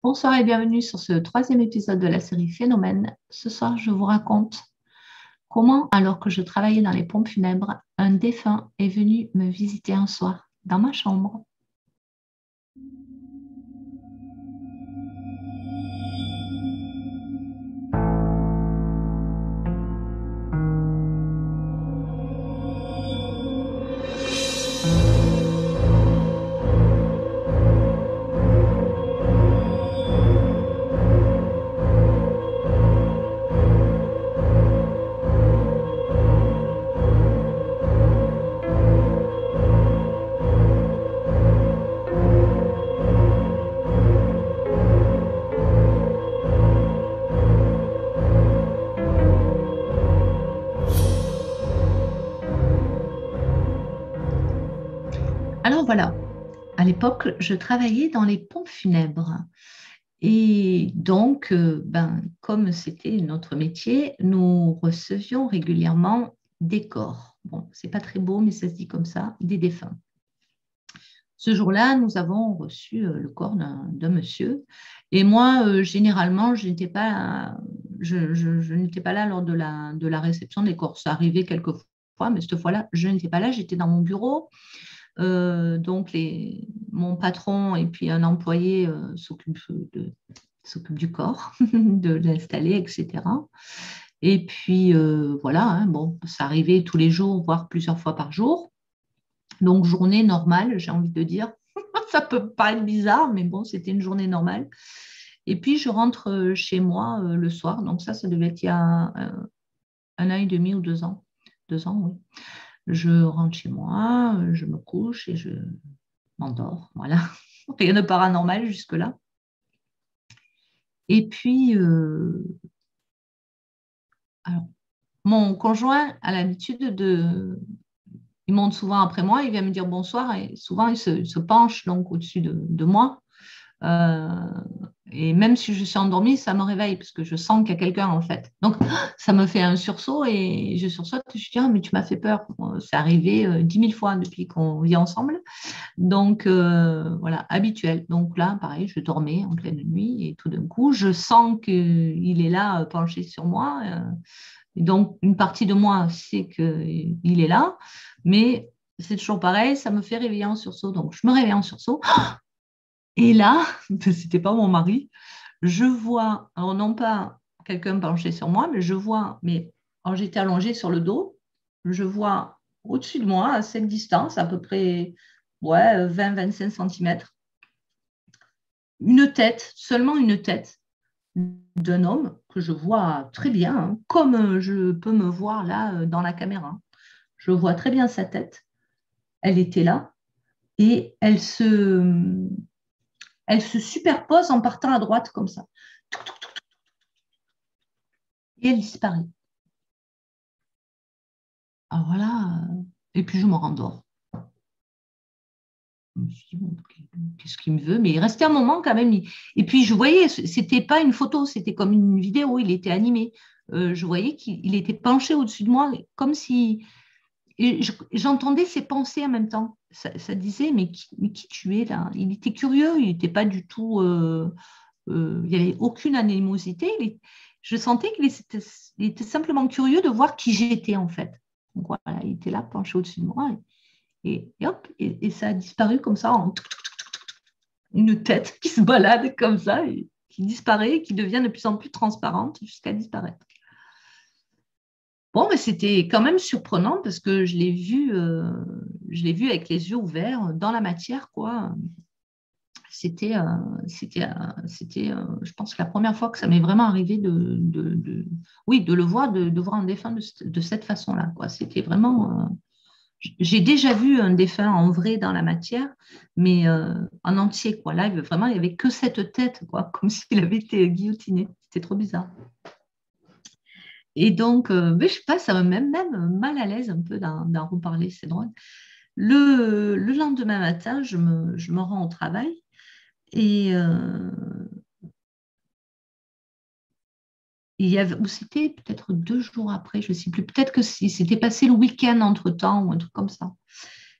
Bonsoir et bienvenue sur ce troisième épisode de la série Phénomène. Ce soir, je vous raconte comment, alors que je travaillais dans les pompes funèbres, un défunt est venu me visiter un soir dans ma chambre. Alors voilà, à l'époque, je travaillais dans les pompes funèbres. Et donc, comme c'était notre métier, nous recevions régulièrement des corps. Bon, c'est pas très beau, mais ça se dit comme ça, des défunts. Ce jour-là, nous avons reçu le corps d'un monsieur. Et moi, généralement, je n'étais pas là lors de la réception des corps. Ça arrivait quelques fois, mais cette fois-là, je n'étais pas là. J'étais dans mon bureau. Mon patron et puis un employé s'occupent du corps, de l'installer, etc. Et puis, voilà, hein, bon, ça arrivait tous les jours, voire plusieurs fois par jour. Donc, journée normale, j'ai envie de dire. Ça peut paraître bizarre, mais bon, c'était une journée normale. Et puis, je rentre chez moi le soir. Donc, ça devait être il y a un an et demi ou 2 ans. 2 ans, oui. Je rentre chez moi, je me couche et je m'endors. Voilà. Rien de paranormal jusque-là. Et puis, alors, mon conjoint a l'habitude il monte souvent après moi, il vient me dire bonsoir et souvent il se penche donc au-dessus de moi. Euh, et même si je suis endormie, ça me réveille parce que je sens qu'il y a quelqu'un en fait. Donc ça me fait un sursaut et je sursaute et je dis ah, mais tu m'as fait peur. C'est arrivé 10 000 fois depuis qu'on vit ensemble. Donc voilà, habituel. Donc là, pareil, je dormais en pleine nuit et tout d'un coup, je sens qu'il est là penché sur moi. Et donc une partie de moi sait qu'il est là, mais c'est toujours pareil, ça me fait réveiller en sursaut. Donc je me réveille en sursaut. Et là, c'était pas mon mari, je vois, alors non pas quelqu'un penché sur moi, mais je vois, mais quand j'étais allongée sur le dos, je vois au-dessus de moi, à cette distance, à peu près ouais, 20-25 centimètres, une tête, seulement une tête d'un homme que je vois très bien, hein, comme je peux me voir là dans la caméra. Je vois très bien sa tête. Elle était là et elle se superpose en partant à droite comme ça. Et elle disparaît. Alors là, et puis je me rendors. Je me suis dit, bon, qu'est-ce qu'il me veut? Mais il restait un moment quand même. Et puis je voyais, c'était pas une photo, c'était comme une vidéo, il était animé. Je voyais qu'il était penché au-dessus de moi, comme si. Et j'entendais ses pensées en même temps. Ça disait, mais qui tu es là? Il était curieux, il n'était pas du tout. Il n'y avait aucune animosité. Je sentais il était simplement curieux de voir qui j'étais en fait. Donc voilà, il était là, penché au-dessus de moi. Et hop, et ça a disparu comme ça, en une tête qui se balade comme ça, et qui disparaît, qui devient de plus en plus transparente jusqu'à disparaître. Bon, mais c'était quand même surprenant parce que je l'ai vu avec les yeux ouverts dans la matière, quoi. C'était, je pense, la première fois que ça m'est vraiment arrivé oui, de le voir, de voir un défunt de cette façon-là, quoi. C'était vraiment, j'ai déjà vu un défunt en vrai dans la matière, mais en entier, quoi. Là, vraiment, il n'y avait que cette tête, quoi, comme s'il avait été guillotiné. C'était trop bizarre. Et donc, mais je sais pas, ça m'a même mal à l'aise un peu d'en reparler, c'est drôle. Le lendemain matin, je me rends au travail et il y avait, ou c'était peut-être 2 jours après, je ne sais plus, peut-être que si c'était passé le week-end entre-temps ou un truc comme ça.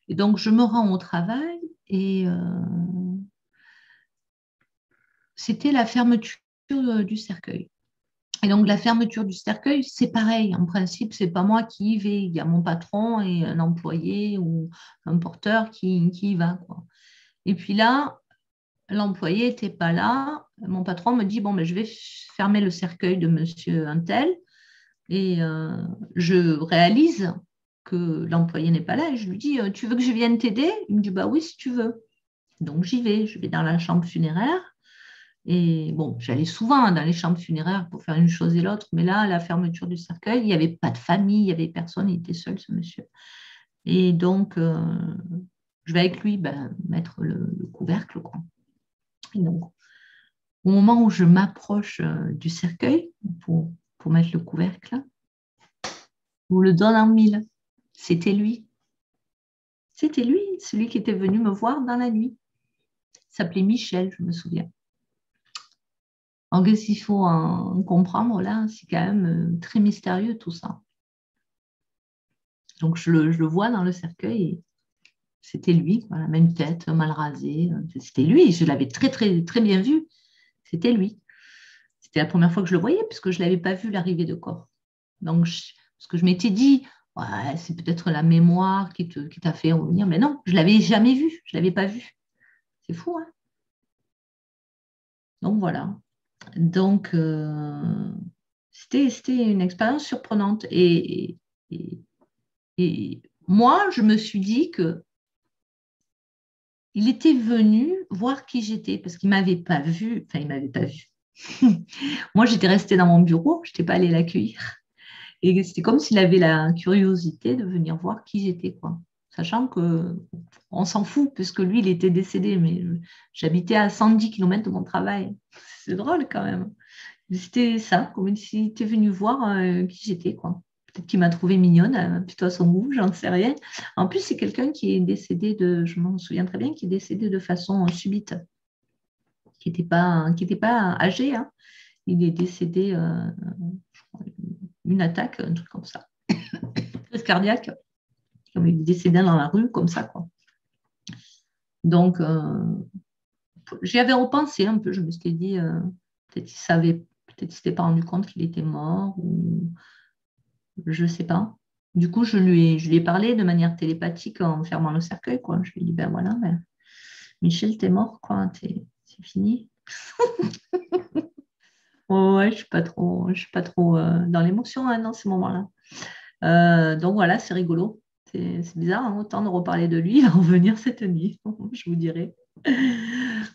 Et donc, je me rends au travail et c'était la fermeture du cercueil. Et donc, la fermeture du cercueil, c'est pareil. En principe, c'est pas moi qui y vais. Il y a mon patron et un employé ou un porteur qui y va, quoi. Et puis là, l'employé n'était pas là. Mon patron me dit, bon, ben, je vais fermer le cercueil de monsieur Untel. Et je réalise que l'employé n'est pas là. Et je lui dis, tu veux que je vienne t'aider? Il me dit, bah oui, si tu veux. Donc, j'y vais. Je vais dans la chambre funéraire. Et bon, j'allais souvent dans les chambres funéraires pour faire une chose et l'autre, mais là, à la fermeture du cercueil, il n'y avait pas de famille, il n'y avait personne, il était seul, ce monsieur. Et donc, je vais avec lui mettre le couvercle, quoi. Et donc, au moment où je m'approche du cercueil pour mettre le couvercle, je vous le donne en mille. C'était lui. C'était lui, celui qui était venu me voir dans la nuit. Il s'appelait Michel, je me souviens. Alors, qu'est-ce qu'il faut en comprendre là? C'est quand même très mystérieux tout ça. Donc, je le vois dans le cercueil et c'était lui, quoi, la même tête, mal rasée. C'était lui, je l'avais très, très, très bien vu. C'était lui. C'était la première fois que je le voyais puisque je ne l'avais pas vu l'arrivée de corps. Donc, parce que je m'étais dit, ouais, c'est peut-être la mémoire qui t'a fait revenir. Mais non, je ne l'avais jamais vu, je ne l'avais pas vu. C'est fou, hein? Donc, voilà. Donc, c'était une expérience surprenante. Et moi, je me suis dit que il était venu voir qui j'étais parce qu'il ne m'avait pas vu. Enfin, il ne m'avait pas vu. Moi, j'étais restée dans mon bureau, je n'étais pas allée l'accueillir. Et c'était comme s'il avait la curiosité de venir voir qui j'étais, quoi. Sachant que on s'en fout, puisque lui, il était décédé, mais j'habitais à 110 km de mon travail. C'est drôle quand même. C'était ça, comme s'il était venu voir qui j'étais, quoi. Peut-être qu'il m'a trouvée mignonne, plutôt à son goût, j'en sais rien. En plus, c'est quelqu'un qui est décédé je m'en souviens très bien, qui est décédé de façon subite, qui était pas âgé, hein. Il est décédé, je crois, une attaque, un truc comme ça, crise cardiaque. Il est décédé dans la rue, comme ça, quoi. Donc, j'y avais repensé un peu, je me suis dit, peut-être qu'il savait, peut-être qu'il ne s'était pas rendu compte qu'il était mort, ou je ne sais pas. Du coup, je lui ai parlé de manière télépathique en fermant le cercueil, quoi. Je lui ai dit, ben voilà, Michel, t'es mort, quoi, c'est fini. Oh, ouais, je suis pas trop dans l'émotion, hein, dans ces moments-là. Donc voilà, c'est rigolo. C'est bizarre, hein, autant de reparler de lui, il va revenir cette nuit, je vous dirai.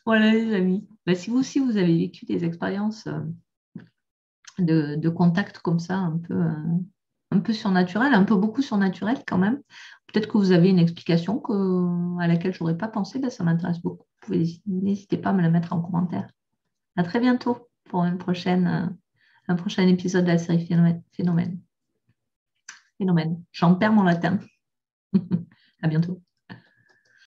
Voilà, les amis. Si vous aussi, vous avez vécu des expériences de contact comme ça, un peu surnaturel, un peu beaucoup surnaturel quand même. Peut-être que vous avez une explication à laquelle je n'aurais pas pensé, ça m'intéresse beaucoup. N'hésitez pas à me la mettre en commentaire. À très bientôt pour un prochain épisode de la série Phénomène. Phénomène. J'en perds mon latin. À bientôt.